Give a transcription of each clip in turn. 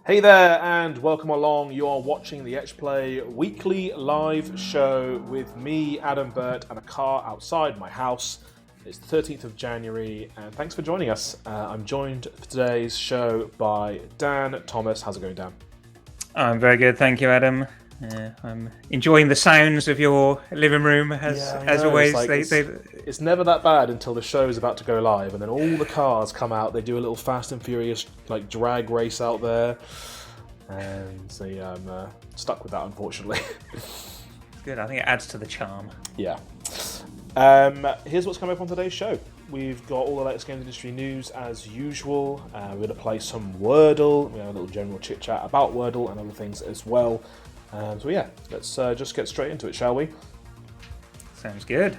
Hey there, and welcome along. You are watching the Etch Play weekly live show with me, Adam Burt, and a car outside my house. It's the 13th of January, and thanks for joining us. I'm joined for today's show by Dan Thomas. How's it going, Dan? I'm very good, thank you, Adam. I'm enjoying the sounds of your living room as always. It's never that bad until the show is about to go live, and then all the cars come out. They do a little Fast and Furious drag race out there, and so yeah, I'm stuck with that, unfortunately. Good. I think it adds to the charm. Yeah. Here's what's coming up on today's show. We've got all the latest games industry news as usual. We're going to play some Wordle. We have a little general chit chat about Wordle and other things as well. So yeah, let's just get straight into it, shall we? Sounds good.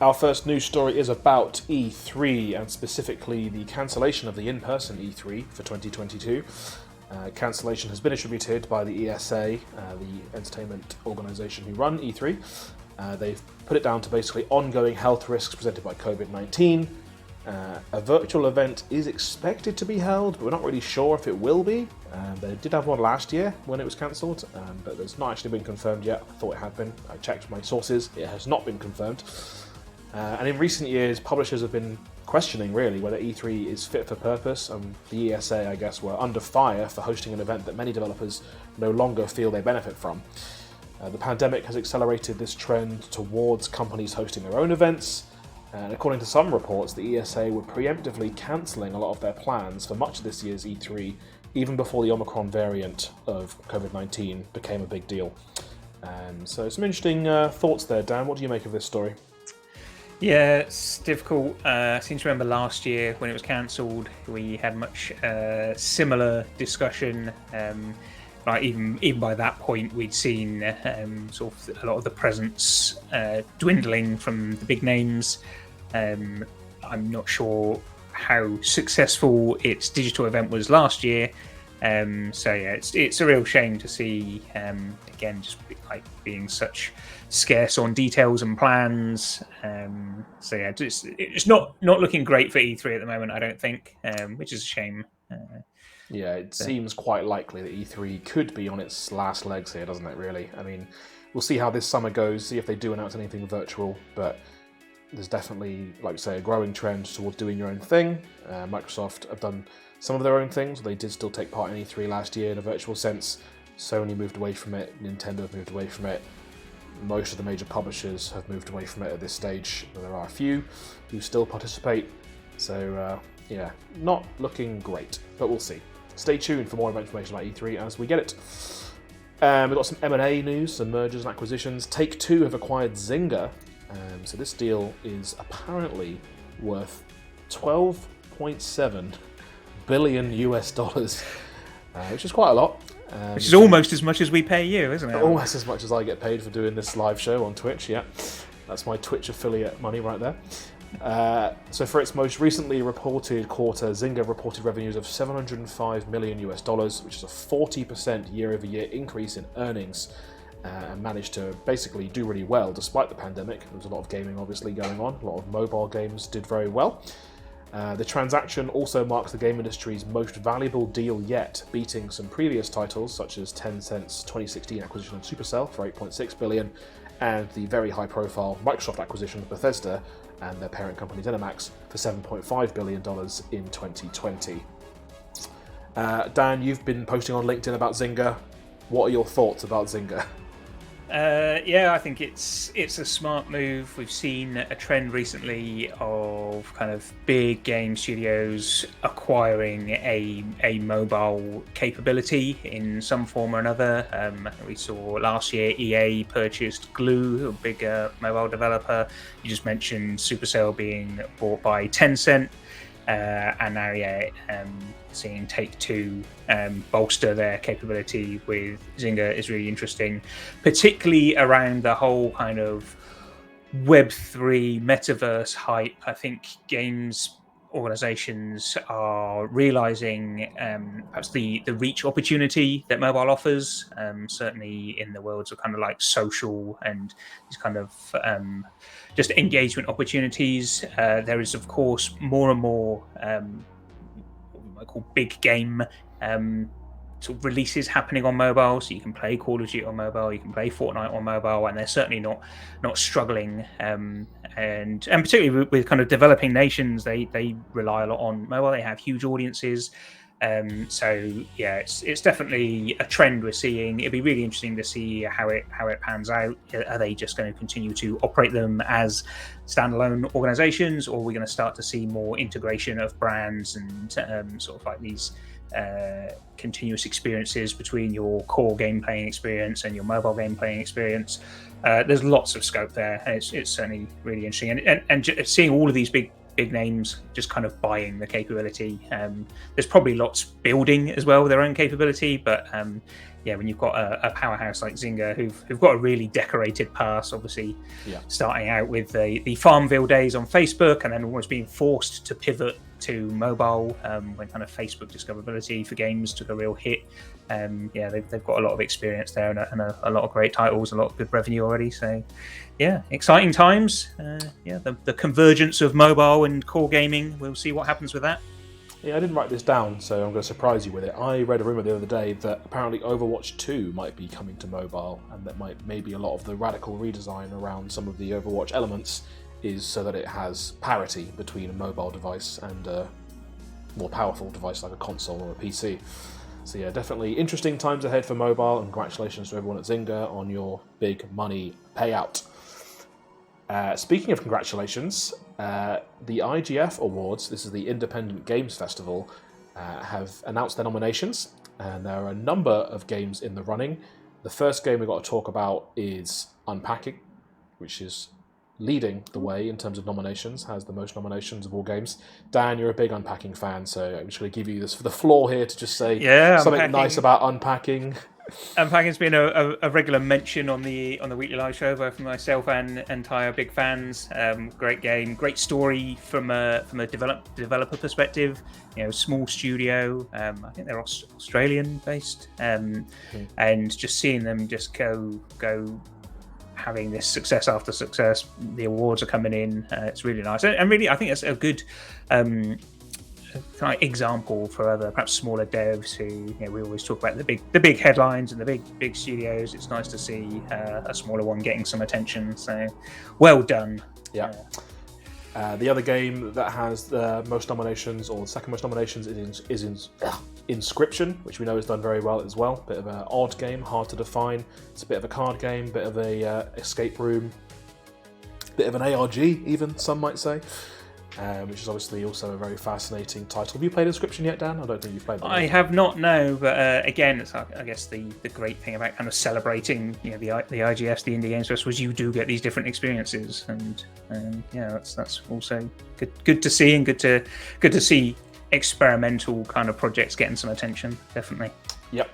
Our first news story is about E3 and specifically the cancellation of the in-person E3 for 2022. Cancellation has been attributed by the ESA, the entertainment organisation who run E3. They've put it down to basically ongoing health risks presented by COVID-19. A virtual event is expected to be held, but we're not really sure if it will be. They did have one last year when it was cancelled, but it's not actually been confirmed yet. I thought it had been. I checked my sources. It has not been confirmed. And in recent years, publishers have been questioning really whether E3 is fit for purpose, and the ESA, I guess, were under fire for hosting an event that many developers no longer feel they benefit from. The pandemic has accelerated this trend towards companies hosting their own events, and according to some reports, the ESA were preemptively cancelling a lot of their plans for much of this year's E3, even before the Omicron variant of COVID-19 became a big deal. So some interesting thoughts there, Dan. What do you make of this story? Yeah, it's difficult. I seem to remember last year when it was cancelled, we had much similar discussion. Even by that point, we'd seen sort of a lot of the presence dwindling from the big names. I'm not sure how successful its digital event was last year. So yeah, it's a real shame to see again just being such scarce on details and plans. So yeah, it's not looking great for E3 at the moment, I don't think, which is a shame. Yeah, it seems quite likely that E3 could be on its last legs here, doesn't it, really? I mean, we'll see how this summer goes, see if they do announce anything virtual, but there's definitely, like I say, a growing trend towards doing your own thing. Microsoft have done some of their own things. They did still take part in E3 last year in a virtual sense. Sony moved away from it, Nintendo have moved away from it. Most of the major publishers have moved away from it at this stage. There are a few who still participate, so yeah, not looking great, but we'll see. Stay tuned for more information about E3 as we get it. We've got some M&A news, some mergers and acquisitions. Take-Two have acquired Zynga, so this deal is apparently worth $12.7 billion US, which is quite a lot. Which is almost as much as we pay you, isn't it? Almost as much as I get paid for doing this live show on Twitch, yeah. That's my Twitch affiliate money right there. So for its most recently reported quarter, Zynga reported revenues of $705 million US, which is a 40% year-over-year increase in earnings, and managed to basically do really well despite the pandemic. There was a lot of gaming obviously going on, a lot of mobile games did very well. The transaction also marks the game industry's most valuable deal yet, beating some previous titles such as Tencent's 2016 acquisition of Supercell for $8.6 billion, and the very high-profile Microsoft acquisition of Bethesda and their parent company ZeniMax for $7.5 billion in 2020. Dan, you've been posting on LinkedIn about Zynga. What are your thoughts about Zynga? Yeah, I think it's a smart move. We've seen a trend recently of kind of big game studios acquiring a mobile capability in some form or another. We saw last year EA purchased Glue, a big mobile developer. You just mentioned Supercell being bought by Tencent. And now, seeing Take-Two bolster their capability with Zynga is really interesting, particularly around the whole kind of Web3 metaverse hype. I think games organizations are realizing perhaps the reach opportunity that mobile offers, certainly in the worlds of kind of like social and these kind of just engagement opportunities. There is, of course, more and more what we might call big game sort of releases happening on mobile, so you can play Call of Duty on mobile, you can play Fortnite on mobile, and they're certainly not struggling. And particularly with kind of developing nations, they rely a lot on mobile. They have huge audiences. So yeah, it's definitely a trend we're seeing. It'd be really interesting to see how it pans out. Are they just going to continue to operate them as standalone organizations, or are we going to start to see more integration of brands and sort of like these continuous experiences between your core game playing experience and your mobile game playing experience? There's lots of scope there, and it's certainly really interesting. And seeing all of these big names just kind of buying the capability. There's probably lots building as well with their own capability, but yeah, when you've got a powerhouse like Zynga, who've got a really decorated past, obviously, starting out with the Farmville days on Facebook, and then almost being forced to pivot to mobile when kind of Facebook discoverability for games took a real hit. Yeah, they've got a lot of experience there, and a lot of great titles, a lot of good revenue already. So, yeah, exciting times. Yeah, the convergence of mobile and core gaming. We'll see what happens with that. Yeah, I didn't write this down, so I'm going to surprise you with it. I read a rumour the other day that apparently Overwatch 2 might be coming to mobile, and that maybe a lot of the radical redesign around some of the Overwatch elements is so that it has parity between a mobile device and a more powerful device like a console or a PC. So yeah, definitely interesting times ahead for mobile, and congratulations to everyone at Zynga on your big money payout. Speaking of congratulations, the IGF Awards, this is the Independent Games Festival, have announced their nominations, and there are a number of games in the running. The first game we've got to talk about is Unpacking, which is leading the way in terms of nominations, has the most nominations of all games. Dan, you're a big Unpacking fan, so I'm just going to give you the floor here to just say something nice about Unpacking. Unpacking's been a regular mention on the weekly live show, both for myself and Ty are big fans. Great game, great story from a developer perspective. You know, small studio. I think they're Australian based, and just seeing them just go having this success after success. The awards are coming in. It's really nice, and really I think it's a good kind of example for other perhaps smaller devs who, you know, we always talk about the big headlines and the big studios. It's nice to see a smaller one getting some attention. So well done. Yeah. The other game that has the most nominations, or the second most nominations, is Inscription, which we know has done very well as well. Bit of an odd game, hard to define. It's a bit of a card game, bit of a escape room, bit of an ARG even, some might say. Which is obviously also a very fascinating title. Have you played Inscription yet, Dan? I don't think you've played that. I have not, no. But again, it's, I guess the great thing about kind of celebrating, you know, the IGFs, the Indie Games Fest, was you do get these different experiences, and yeah, that's also good to see, and good to see experimental kind of projects getting some attention. Definitely. Yep.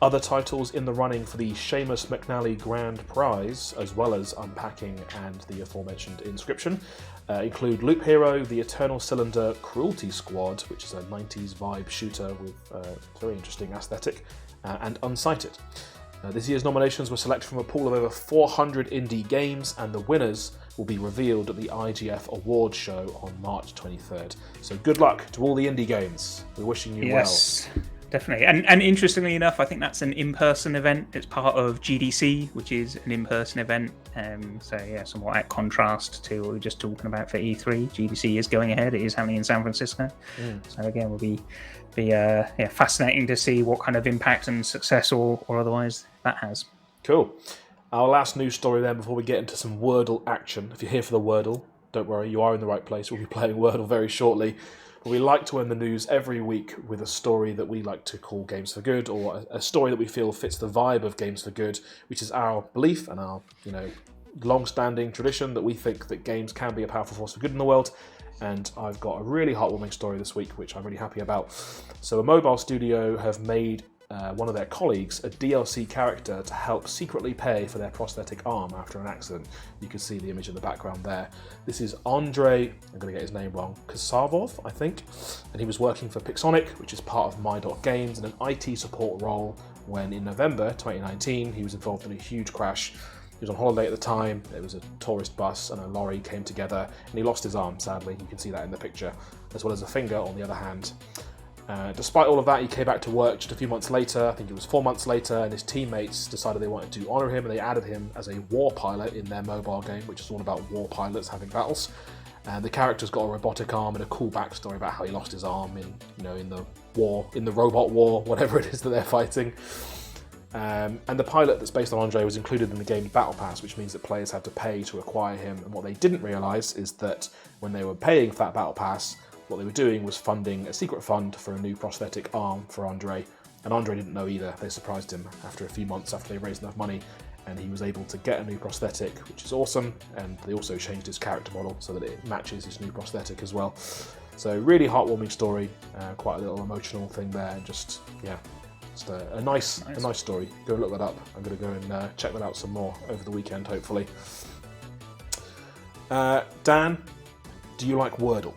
Other titles in the running for the Seamus McNally Grand Prize, as well as Unpacking and the aforementioned Inscription, include Loop Hero, The Eternal Cylinder, Cruelty Squad, which is a 90s vibe shooter with a very interesting aesthetic, and Unsighted. This year's nominations were selected from a pool of over 400 indie games, and the winners will be revealed at the IGF Award show on March 23rd. So good luck to all the indie games. We're wishing you well. Definitely, and interestingly enough, I think that's an in-person event. It's part of GDC, which is an in-person event. So yeah, somewhat at contrast to what we were just talking about for E3. GDC is going ahead. It is happening in San Francisco. So again, will be fascinating to see what kind of impact and success or otherwise that has. Cool. Our last news story then, before we get into some Wordle action. If you're here for the Wordle, don't worry, you are in the right place. We'll be playing Wordle very shortly. But we like to end the news every week with a story that we like to call Games for Good, or a story that we feel fits the vibe of Games for Good, which is our belief and our, you know, long-standing tradition that we think that games can be a powerful force for good in the world. And I've got a really heartwarming story this week, which I'm really happy about. So a mobile studio have made one of their colleagues a DLC character to help secretly pay for their prosthetic arm after an accident. You can see the image in the background there. This is Andrei, I'm going to get his name wrong, Kasavov, I think, and he was working for Pixonic, which is part of My.Games, in an IT support role when in November 2019 he was involved in a huge crash. He was on holiday at the time, it was a tourist bus and a lorry came together, and he lost his arm, sadly. You can see that in the picture, as well as a finger on the other hand. Despite all of that, he came back to work just a few months later. I think it was 4 months later, and his teammates decided they wanted to honour him, and they added him as a war pilot in their mobile game, which is all about war pilots having battles. And the character's got a robotic arm and a cool backstory about how he lost his arm in the war, in the robot war, whatever it is that they're fighting. And the pilot that's based on Andre was included in the game's Battle Pass, which means that players had to pay to acquire him. And what they didn't realise is that when they were paying for that Battle Pass, what they were doing was funding a secret fund for a new prosthetic arm for Andre. And Andre didn't know either. They surprised him after a few months after they raised enough money, and he was able to get a new prosthetic, which is awesome. And they also changed his character model so that it matches his new prosthetic as well. So really heartwarming story, quite a little emotional thing there, and just a nice story. Go look that up. I'm going to go and check that out some more over the weekend, hopefully. Dan, do you like Wordle?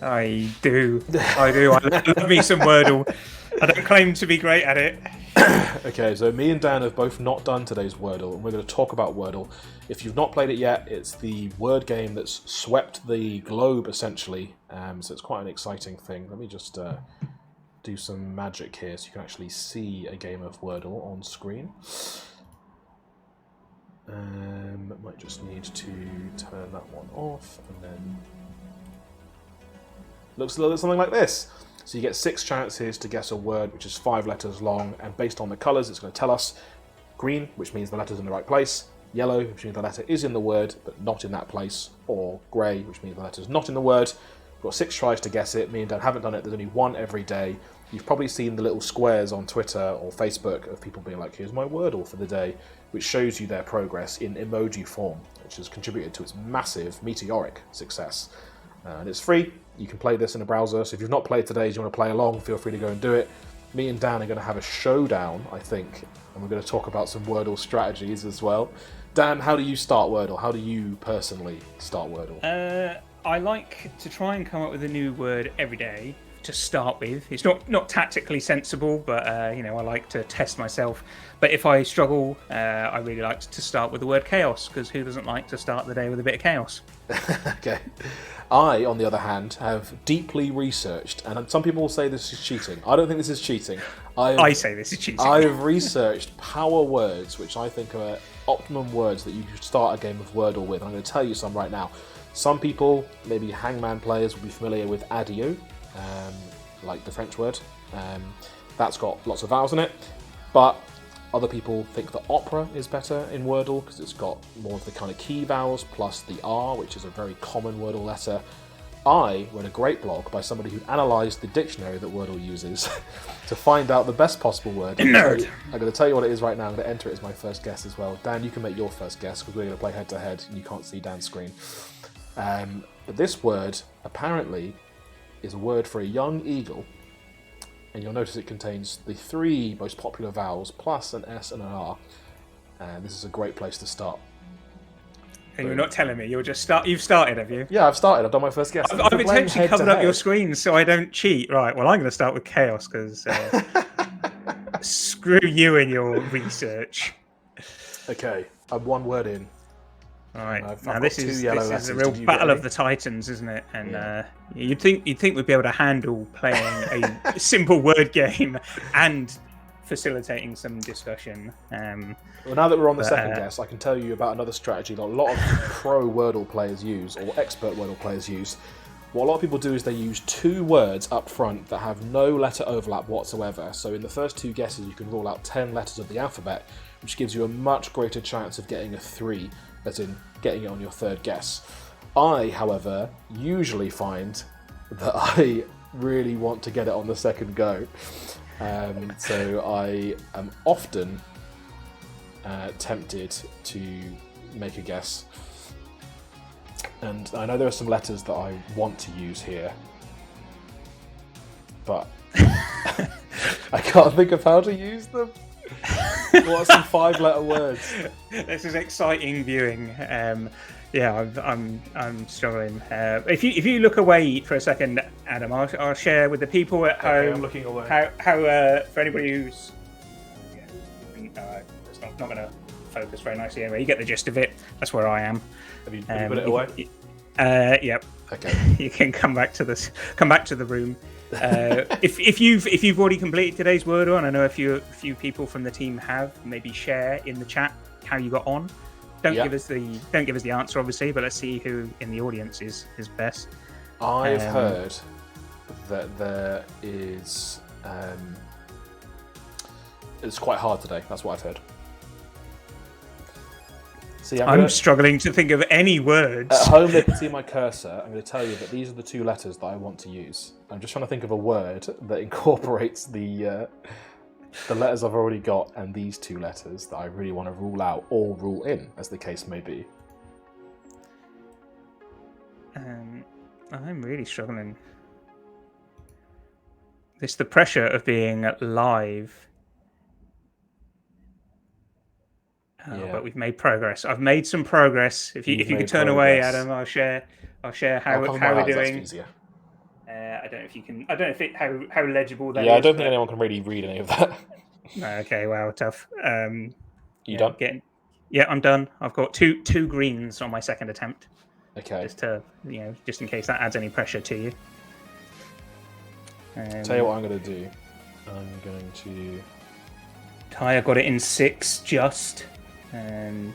I do. I love me some Wordle. I don't claim to be great at it. Okay, so me and Dan have both not done today's Wordle, and we're going to talk about Wordle. If you've not played it yet, it's the word game that's swept the globe, essentially. So it's quite an exciting thing. Let me just do some magic here so you can actually see a game of Wordle on screen. Might just need to turn that one off, and then looks a little bit something like this. So you get 6 chances to guess a word which is 5 letters long, and based on the colours it's going to tell us green, which means the letter's in the right place, yellow, which means the letter is in the word but not in that place, or grey, which means the letter's not in the word. We've got 6 tries to guess it. Me and Dan haven't done it. There's only one every day. You've probably seen the little squares on Twitter or Facebook of people being like, here's my Wordle for the day, which shows you their progress in emoji form, which has contributed to its massive meteoric success. And it's free. You can play this in a browser, so if you've not played today, you want to play along, feel free to go and do it. Me and Dan are going to have a showdown, I think, and we're going to talk about some Wordle strategies as well. Dan, how do you start Wordle? How do you personally start Wordle? I like to try and come up with a new word every day to start with. It's not tactically sensible, but I like to test myself. But if I struggle, I really like to start with the word chaos, because who doesn't like to start the day with a bit of chaos? Okay. I, on the other hand, have deeply researched, and some people will say this is cheating. I don't think this is cheating. I say this is cheating. I've researched power words, which I think are optimum words that you should start a game of Wordle with. I'm going to tell you some right now. Some people, maybe Hangman players, will be familiar with adieu, like the French word. That's got lots of vowels in it, but other people think that opera is better in Wordle because it's got more of the kind of key vowels plus the R, which is a very common Wordle letter. I read a great blog by somebody who analysed the dictionary that Wordle uses to find out the best possible word. Nerd! I'm going to tell you what it is right now. I'm going to enter it as my first guess as well. Dan, you can make your first guess because we're going to play head to head and you can't see Dan's screen. But this word apparently is a word for a young eagle, and you'll notice it contains the 3 most popular vowels plus an S and an R. And this is a great place to start. And you're not telling me, you've started, have you? Yeah, I've started. I've done my first guess. I've intentionally covered up your screen so I don't cheat. Right, well, I'm going to start with chaos because screw you and your research. Okay, I'm one word in. All right, I've now got this 2 is yellow a letters. real Did you battle get of the titans, isn't it? And you'd think we'd be able to handle playing a simple word game and facilitating some discussion. Well, now that we're on the second guess, I can tell you about another strategy that a lot of pro Wordle players use, or expert Wordle players use. What a lot of people do is they use 2 words up front that have no letter overlap whatsoever. So in the first 2 guesses, you can rule out 10 letters of the alphabet, which gives you a much greater chance of getting a 3, as in getting it on your 3rd guess. I, however, usually find that I really want to get it on the 2nd go. So I am often tempted to make a guess. And I know there are some letters that I want to use here, but I can't think of how to use them. What are some 5-letter words? This is exciting viewing. I'm struggling. If you look away for a second, Adam, I'll share with the people at home. Okay, I'm looking away. How for anybody who's it's not going to focus very nicely anyway. You get the gist of it. That's where I am. Have you put it away? Yep. Okay. You can come back to the room. If you've already completed today's Wordle, and I know a few people from the team have, maybe share in the chat how you got on. Don't give us the answer, obviously, but let's see who in the audience is best. I've heard that there is. It's quite hard today. That's what I've heard. See, I'm struggling to think of any words. At home, they can see my cursor. I'm going to tell you that these are the 2 letters that I want to use. I'm just trying to think of a word that incorporates the letters I've already got and these 2 letters that I really want to rule out or rule in, as the case may be. I'm really struggling. It's the pressure of being live. But we've made progress. I've made some progress. If you could turn away, Adam, I'll share how we're doing. That's easier. I don't know if you can. I don't know how legible that is. Yeah, I don't think anyone can really read any of that. No, okay, wow, tough. You done? Yeah, I'm done. I've got two greens on my second attempt. Okay. Just in case that adds any pressure to you. Tell you what I'm going to do. I'm going to. Tyre got it in 6 just. Ben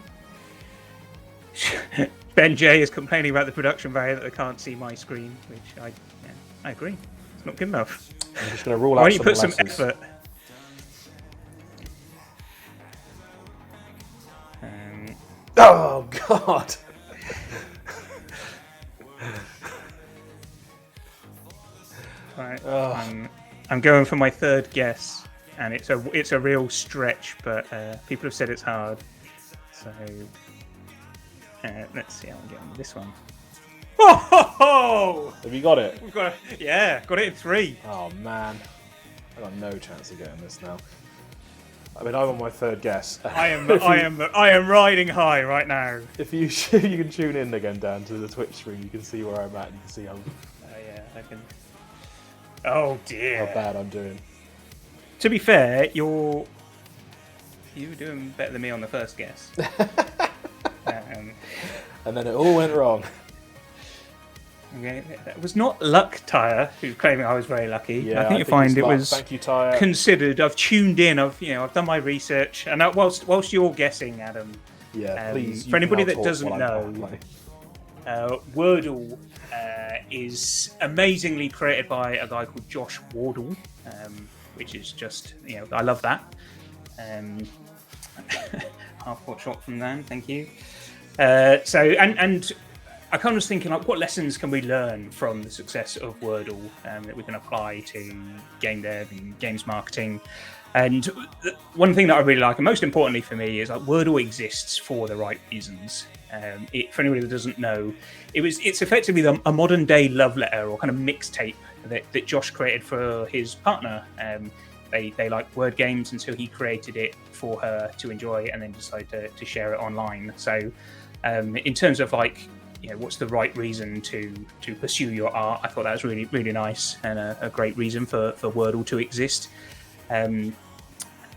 J is complaining about the production value that they can't see my screen, which I agree. It's not good enough. I'm just going to rule out. Why don't you put some effort? Oh God! Right. I'm going for my 3rd guess, and it's a real stretch, but people have said it's hard. So let's see how we get on with this one. Oh! Have you got it? Got it in 3. Oh man, I got no chance of getting this now. I mean, I'm on my 3rd guess. I am riding high right now. If you can tune in again, Dan, to the Twitch stream, you can see where I'm at. And you can see how. I can. Oh dear. How bad I'm doing. To be fair, you were doing better than me on the first guess. And then it all went wrong. Okay, it was not luck, Tyre, who's claiming I was very lucky. Yeah, I think you find it was Thank you, Tyre. Considered. I've tuned in. I've done my research, and whilst you're guessing, Adam. Yeah, please. For anybody that doesn't know, Wordle is amazingly created by a guy called Josh Wardle, which is just I love that. Half-court shot from Dan, thank you. And I kind of was thinking, like, what lessons can we learn from the success of Wordle that we can apply to game dev and games marketing? And one thing that I really like, and most importantly for me, is like Wordle exists for the right reasons. For anybody that doesn't know, it's effectively a modern day love letter or kind of mixtape that Josh created for his partner. They like word games, and so he created it for her to enjoy, and then decided to share it online. So, in terms of what's the right reason to pursue your art, I thought that was really, really nice and a great reason for Wordle to exist.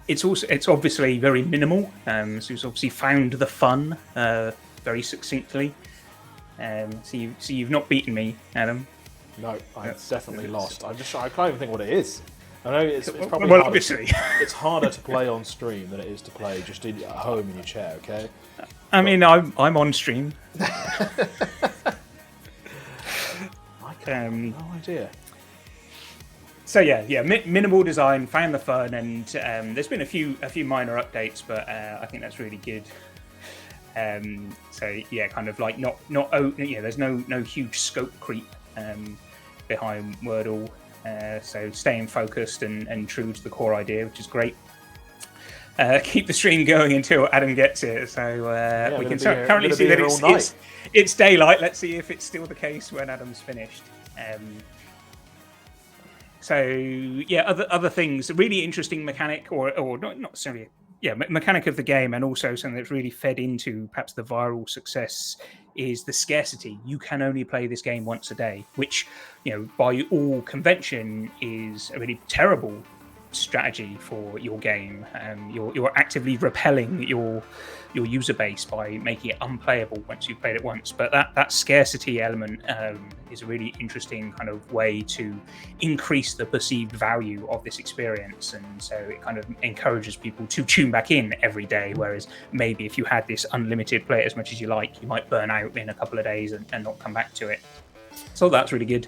It's obviously very minimal. So he's obviously found the fun very succinctly. So you've not beaten me, Adam. No, I've definitely lost. I can't even think what it is. I know it's probably well, obviously it's harder to play on stream than it is to play just at home in your chair. Okay. I'm on stream. I have no idea. So minimal design, found the fun, and there's been a few minor updates, but I think that's really good. Kind of like there's no huge scope creep behind Wordle. So staying focused and true to the core idea, which is great. Keep the stream going until Adam gets it. So we can currently see that it's daylight. Let's see if it's still the case when Adam's finished. Other things. A really interesting mechanic, or not necessarily. Mechanic of the game, and also something that's really fed into perhaps the viral success is the scarcity. You can only play this game once a day, which, by all convention, is a really terrible strategy for your game. You're actively repelling your user base by making it unplayable once you've played it once. But that scarcity element is a really interesting kind of way to increase the perceived value of this experience, and so it kind of encourages people to tune back in every day. Whereas maybe if you had this unlimited, play it as much as you like, you might burn out in a couple of days and not come back to it. So that's really good.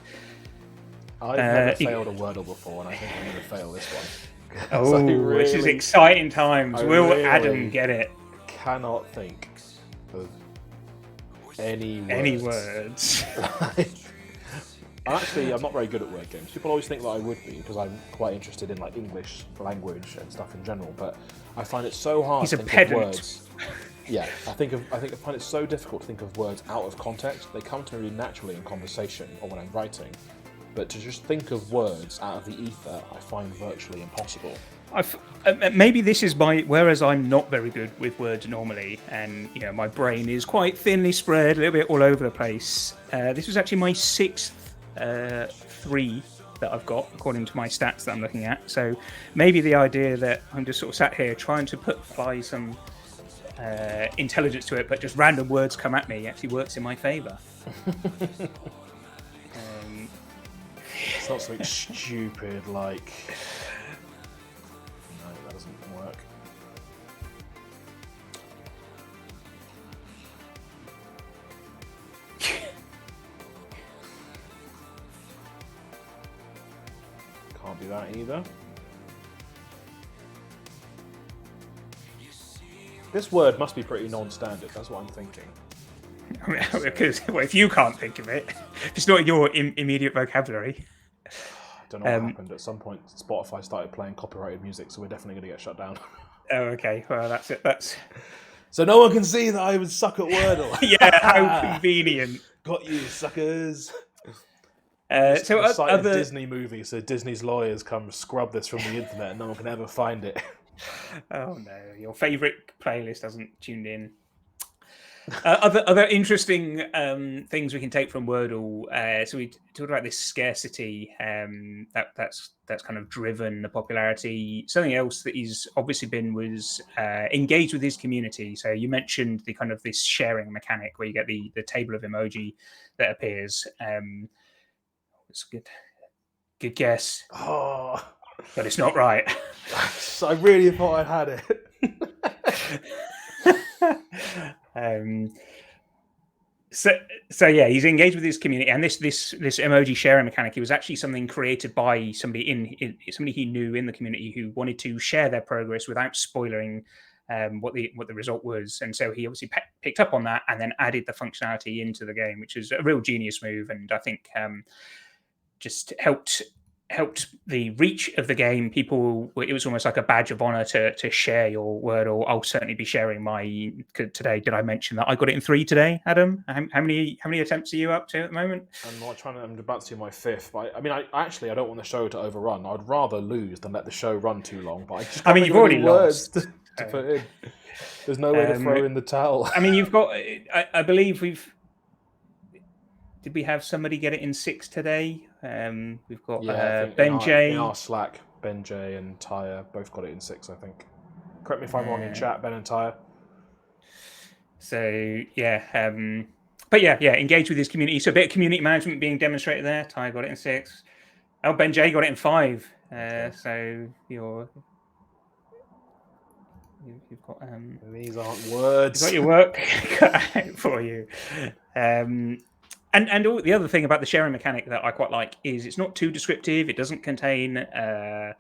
I've never failed a Wordle before, and I think I'm going to fail this one. Oh, this is exciting times. Will Adam get it? Cannot think of any words. I'm not very good at word games. People always think that I would be, because I'm quite interested in like English language and stuff in general. But I find it so hard to think of words. Yeah, I find it so difficult to think of words out of context. They come to me really naturally in conversation or when I'm writing, but to just think of words out of the ether, I find virtually impossible. Maybe this is whereas I'm not very good with words normally, and my brain is quite thinly spread, a little bit all over the place. This was actually my 6th 3 that I've got, according to my stats that I'm looking at. So maybe the idea that I'm just sort of sat here trying to apply some intelligence to it, but just random words come at me, actually works in my favour. It's not something stupid like... No, that doesn't work. Can't be that either. This word must be pretty non-standard, that's what I'm thinking. Because if you can't think of it, if it's not in your immediate vocabulary. I don't know what happened. At some point, Spotify started playing copyrighted music, so we're definitely going to get shut down. Oh, okay. Well, that's it. That's so no one can see that I would suck at Wordle. Yeah, how convenient. Got you, suckers. So other Disney movies, so Disney's lawyers come scrub this from the internet, and no one can ever find it. Oh no, your favourite playlist hasn't tuned in. Other interesting things we can take from Wordle. So we talked about this scarcity that's kind of driven the popularity. Something else that he's obviously been was engaged with his community. So you mentioned the kind of this sharing mechanic where you get the table of emoji that appears. It's a good guess. Oh, but it's not right. I really thought I had it. So yeah, he's engaged with his community, and this emoji sharing mechanic, it was actually something created by somebody somebody he knew in the community who wanted to share their progress without spoiling what the result was, and so he obviously picked up on that and then added the functionality into the game, which is a real genius move, and I think just helped the reach of the game. People, it was almost like a badge of honor to share your Wordle. I'll certainly be sharing my today. Did I mention that I got it in 3 today, Adam? How many attempts are you up to at the moment? I'm about to do my 5th. But I don't want the show to overrun. I'd rather lose than let the show run too long. But you've already lost. To put in. There's no way to throw in the towel. You've got. I believe we've. Did we have somebody get it in 6 today? We've got Ben J. In our Slack, Ben J and Tyre both got it in 6, I think. Correct me if I'm wrong in chat, Ben and Tyre. So, yeah. But yeah, engage with his community. So a bit of community management being demonstrated there. Tyre got it in 6. Oh, Ben J got it in 5. So you've got... These aren't words. You've got your work cut out for you. And the other thing about the sharing mechanic that I quite like is it's not too descriptive. It doesn't contain a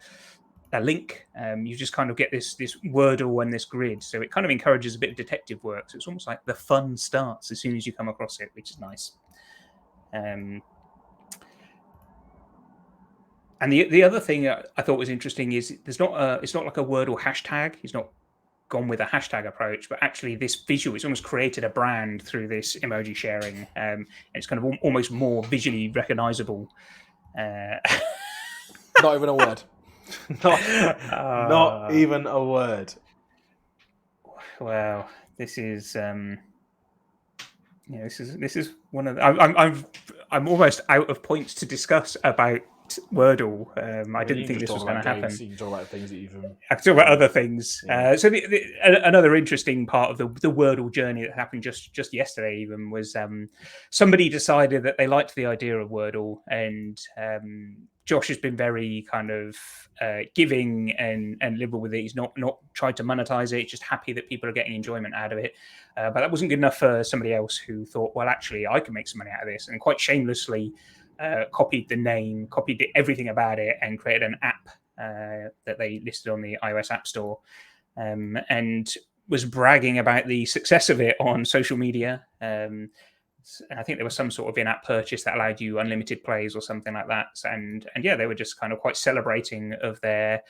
link. You just kind of get this Wordle and this grid. So it kind of encourages a bit of detective work. So it's almost like the fun starts as soon as you come across it, which is nice. And the other thing I thought was interesting is it's not like a Wordle hashtag. It's not gone with a hashtag approach, but actually this visual, it's almost created a brand through this emoji sharing, and it's kind of almost more visually recognizable. Not even a word. Not even a word. Well, this is this is one of the, I'm almost out of points to discuss about Wordle. I mean, didn't you can think just this was talk going about to happen. games. You can talk about things that you've. I could talk about other things. Yeah. So another interesting part of the Wordle journey that happened just yesterday even was somebody decided that they liked the idea of Wordle, and Josh has been very kind of giving and liberal with it. He's not tried to monetize it. He's just happy that people are getting enjoyment out of it. But that wasn't good enough for somebody else who thought, well, actually, I can make some money out of this, and quite shamelessly copied the name, copied everything about it, and created an app that they listed on the iOS App Store, and was bragging about the success of it on social media. I think there was some sort of in-app purchase that allowed you unlimited plays or something like that, and yeah, they were just kind of quite celebrating of their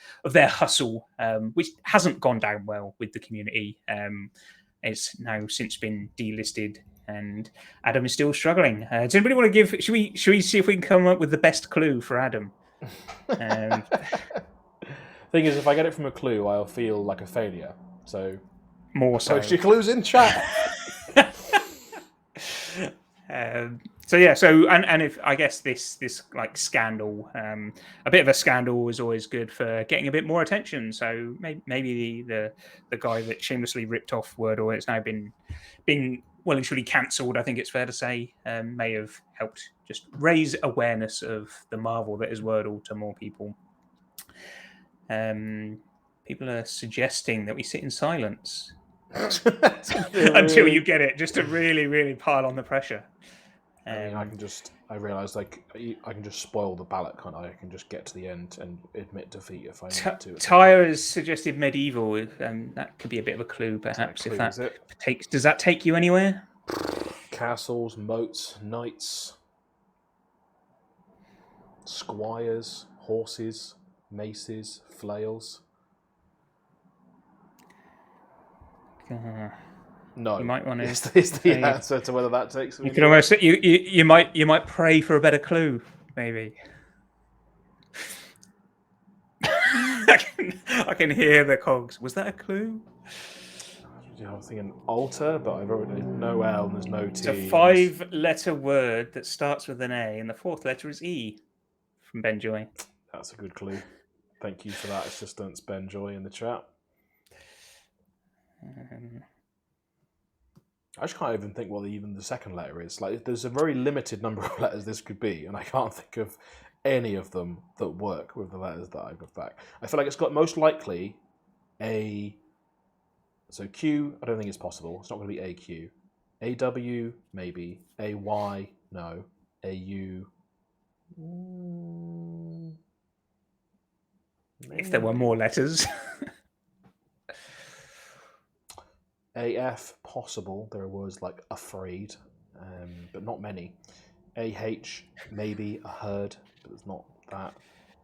hustle, which hasn't gone down well with the community. It's now since been delisted, and Adam is still struggling. Does anybody want to give? Should we see if we can come up with the best clue for Adam? Thing is, if I get it from a clue, I'll feel like a failure. So, more so. Post your clues in chat. So yeah, and if I guess this like scandal, a bit of a scandal is always good for getting a bit more attention. So maybe the guy that shamelessly ripped off Wordle, it's now been well and truly cancelled, I think it's fair to say, may have helped just raise awareness of the marvel that is Wordle to more people. People are suggesting that we sit in silence until you get it, just to really, really pile on the pressure. I mean, I realised I can just spoil the ballot, can't I? I can just get to the end and admit defeat if I need to. Tyre has suggested medieval. That could be a bit of a clue, perhaps. Does that take you anywhere? Castles, moats, knights, squires, horses, maces, flails. No, you might want to. Is the answer to whether that takes. You could almost you might pray for a better clue, maybe. I can hear the cogs. Was that a clue? I was thinking altar, but I've already no L and there's no T. It's a 5-letter word that starts with an A, and the 4th letter is E. From Ben Joy. That's a good clue. Thank you for that assistance, Ben Joy, in the chat. I just can't even think what even the second letter is. Like, there's a very limited number of letters this could be, and I can't think of any of them that work with the letters that I got back. I feel like it's got most likely a. So Q, I don't think it's possible. It's not going to be AQ. AW, maybe. AY, no. AU. If there were more letters. AF, possible. There are words like afraid, but not many. AH, maybe a herd, but it's not that.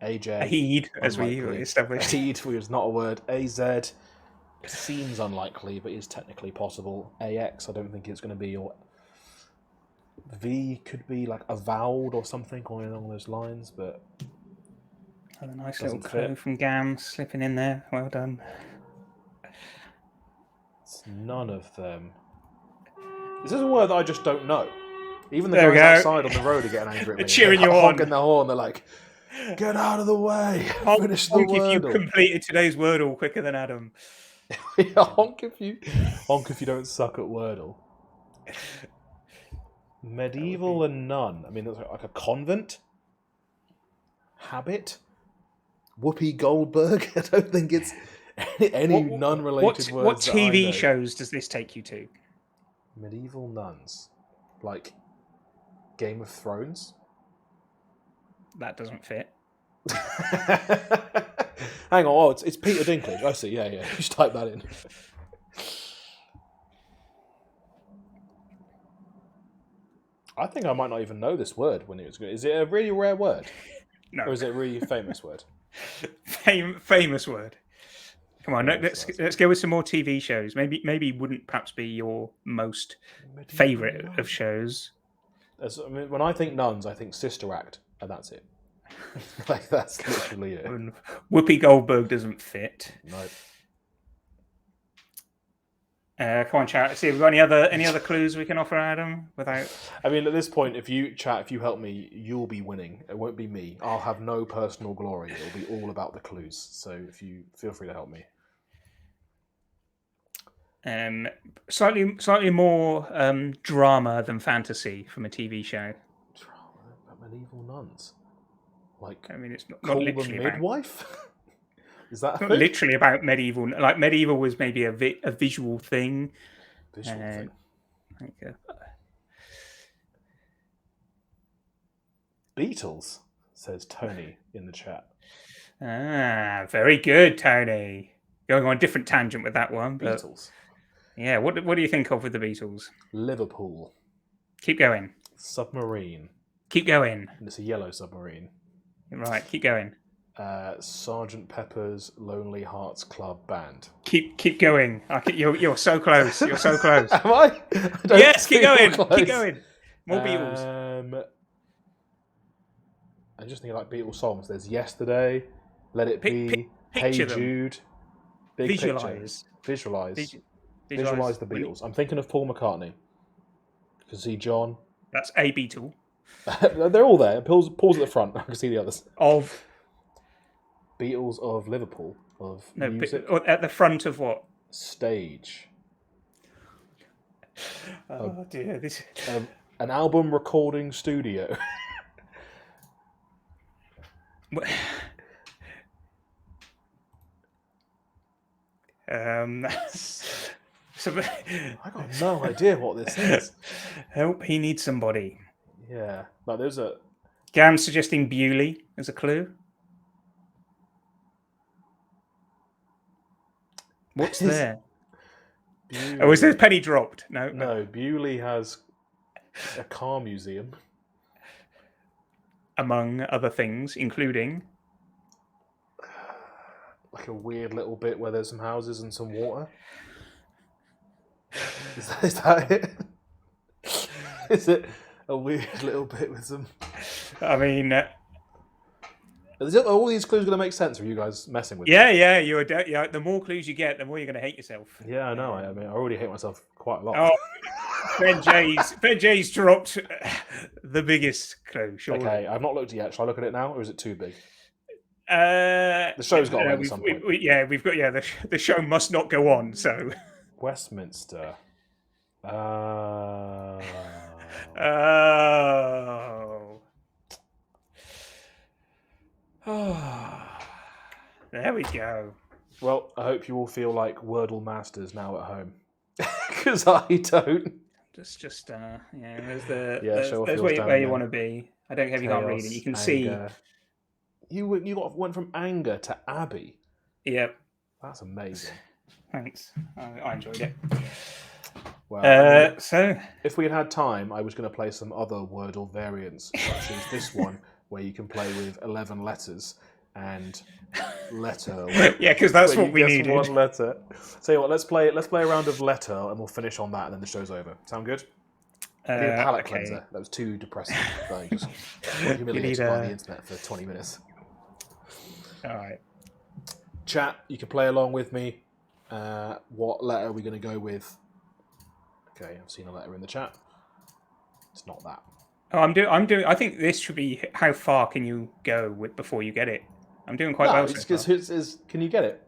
AJ, Aid, as we established. Aid was not a word. AZ seems unlikely, but is technically possible. AX, I don't think it's going to be. Or V could be like avowed or something along those lines, but. A nice little clue from Gam slipping in there. Well done. It's none of them. This is a word that I just don't know. Even the guys outside on the road are getting angry at me. They're cheering you on. Honking their horn. They're like, get out of the way. Finish the Wordle. If you completed today's Wordle quicker than Adam. honk if you don't suck at Wordle. Medieval and nun. I mean, that's like a convent. Habit. Whoopi Goldberg. I don't think it's any nun-related words. What TV shows does this take you to? Medieval nuns, like Game of Thrones. That doesn't fit. Hang on, oh, it's Peter Dinklage. I see. Yeah. Just type that in. I think I might not even know this word when it was good. Is it a really rare word? No. Or is it a really famous word? Famous word. Come on, let's go with some more TV shows. Maybe wouldn't perhaps be your most favourite of shows. When I think nuns, I think Sister Act, and that's it. Like, that's literally it. Whoopi Goldberg doesn't fit. No. Come on, chat. See, have we got any other clues we can offer Adam without? I mean, at this point, if you help me, you'll be winning. It won't be me. I'll have no personal glory. It'll be all about the clues. So if you feel free to help me. Slightly more drama than fantasy from a TV show. Drama about medieval nuns. Like, I mean, it's not call literally the midwife. Is that not literally about medieval? Like medieval was maybe a visual thing. Visual thing. Like Beatles, says Tony in the chat. Very good, Tony. Going on a different tangent with that one. But, Beatles. Yeah, what do you think of with the Beatles? Liverpool. Keep going. Submarine. Keep going. And it's a yellow submarine. Right, keep going. Sergeant Pepper's Lonely Hearts Club Band. Keep going. You're so close. You're so close. Am I? Yes, keep going. Keep going. More Beatles. I'm just thinking like Beatles songs. There's Yesterday, Let It Be, Hey picture them. Jude. Big Visualize. Picture. Visualize the Beatles. I'm thinking of Paul McCartney. You can see John. That's a Beatle. They're all there. Paul's at the front. I can see the others. Of Beatles of Liverpool. Of no, music. at the front of what? Stage. Oh dear, this. An album recording studio. So, I got no idea what this is. Help! He needs somebody. Yeah, but there's a. Gam's suggesting Bewley as a clue. What's there? Bewley. Oh, is there penny dropped? No. No, Bewley has a car museum. Among other things, including like a weird little bit where there's some houses and some water. Is that it? Is it a weird little bit with some? I mean, are all these clues going to make sense? Or are you guys messing with? Yeah. Yeah. The more clues you get, the more you're going to hate yourself. Yeah, I know. I mean, I already hate myself quite a lot. Oh, Ben J's dropped the biggest clue. Surely. Okay, I've not looked yet. Shall I look at it now, or is it too big? The show's got to end at some point. We've got the show must not go on. So Westminster. Oh. There we go. Well, I hope you all feel like Wordle masters now at home, because I don't. Just there's there's where you want to be. I don't care if you can't read it. You can see. You went from anger to Abbey. Yep. That's amazing. Thanks. I enjoyed it. Well, so if we had time, I was going to play some other Wordle variants, such as this one, where you can play with 11 letters and letter. Yeah, because that's what we needed. One letter. So what? Let's play a round of letter, and we'll finish on that, and then the show's over. Sound good? I need a palate cleanser. That was too depressing. I just humiliated by the internet for 20 minutes. All right. Chat, you can play along with me. What letter are we going to go with? Okay, I've seen a letter in the chat. It's not that. Oh, I'm doing. I think this should be how far can you go before you get it. I'm doing quite well. Can you get it?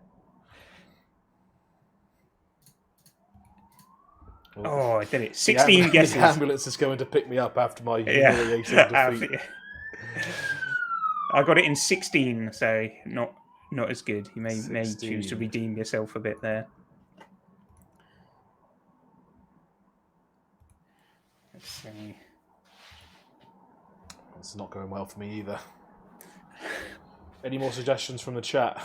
Oh, I did it. 16 guesses. The ambulance is going to pick me up after my humiliating defeat. I got it in 16, so not as good. You may choose to redeem yourself a bit there. Let's see. It's not going well for me either. Any more suggestions from the chat?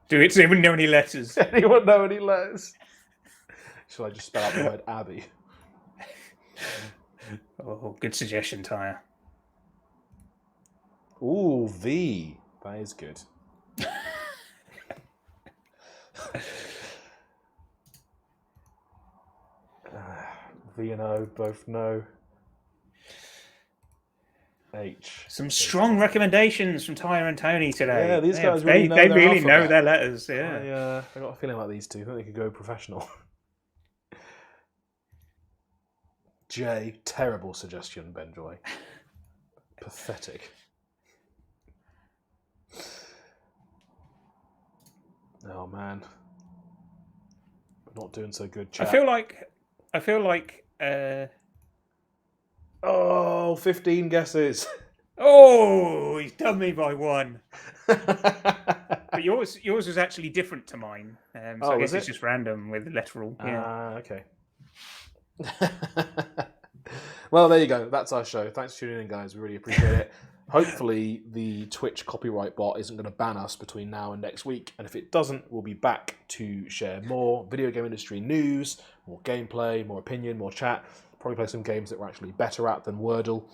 Does anyone know any letters? Anyone know any letters? Shall I just spell out the word Abbey? Oh, good suggestion, Tyre. Ooh, V. That is good. V and O, both no. H. Some strong recommendations from Tyre and Tony today. Yeah, these guys really know know their letters. Yeah, I got a feeling like these two. I think they could go professional. J. Terrible suggestion, Benjoy. Pathetic. Oh man, we're not doing so good, chat. I feel like. 15 guesses. Oh, he's done me by one. But yours was actually different to mine. So I guess it's just random with literal. Yeah. Okay. Well, there you go. That's our show. Thanks for tuning in, guys. We really appreciate it. Hopefully, the Twitch copyright bot isn't going to ban us between now and next week. And if it doesn't, we'll be back to share more video game industry news, more gameplay, more opinion, more chat. Probably play some games that we're actually better at than Wordle.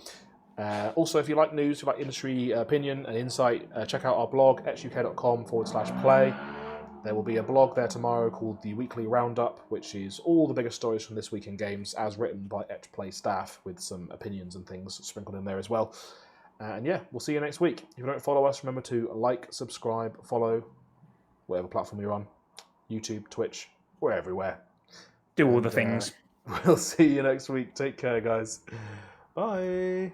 Also, if you like news, if you like industry opinion and insight, check out our blog, etchuk.com/play. There will be a blog there tomorrow called the Weekly Roundup, which is all the biggest stories from this week in games, as written by Etch Play staff, with some opinions and things sprinkled in there as well. And yeah, we'll see you next week. If you don't follow us, remember to like, subscribe, follow, whatever platform you're on. YouTube, Twitch, we're everywhere. Do all the things. We'll see you next week. Take care, guys. Bye.